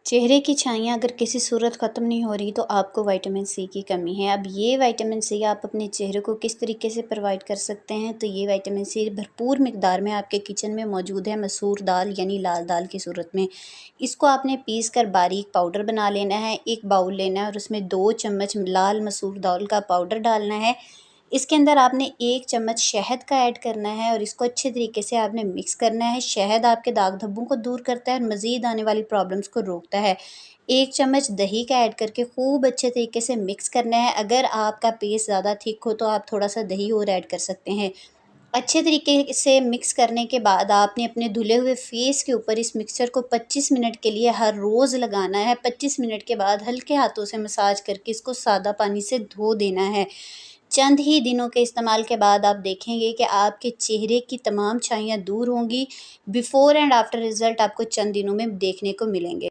चेहरे की छाइयाँ अगर किसी सूरत ख़त्म नहीं हो रही तो आपको विटामिन सी की कमी है। अब ये विटामिन सी आप अपने चेहरे को किस तरीके से प्रोवाइड कर सकते हैं, तो ये विटामिन सी भरपूर मिक़दार में आपके किचन में मौजूद है मसूर दाल यानी लाल दाल की सूरत में। इसको आपने पीस कर बारीक पाउडर बना लेना है, एक बाउल लेना है और उसमें 2 चम्मच लाल मसूर दाल का पाउडर डालना है। इसके अंदर आपने 1 चम्मच शहद का ऐड करना है और इसको अच्छे तरीके से आपने मिक्स करना है। शहद आपके दाग धब्बों को दूर करता है और मज़ीद आने वाली प्रॉब्लम्स को रोकता है। 1 चम्मच दही का ऐड करके खूब अच्छे तरीके से मिक्स करना है। अगर आपका पेस्ट ज़्यादा थिक हो तो आप थोड़ा-सा दही और ऐड कर सकते हैं। अच्छे तरीके से मिक्स करने के बाद आपने अपने धुले हुए फेस के ऊपर इस मिक्सचर को 25 मिनट के लिए हर रोज़ लगाना है। 25 मिनट के बाद हल्के हाथों से मसाज करके इसको सादा पानी से धो देना है। चंद ही दिनों के इस्तेमाल के बाद आप देखेंगे कि आपके चेहरे की तमाम छाइयाँ दूर होंगी। बिफ़ोर एंड आफ्टर रिज़ल्ट आपको चंद दिनों में देखने को मिलेंगे।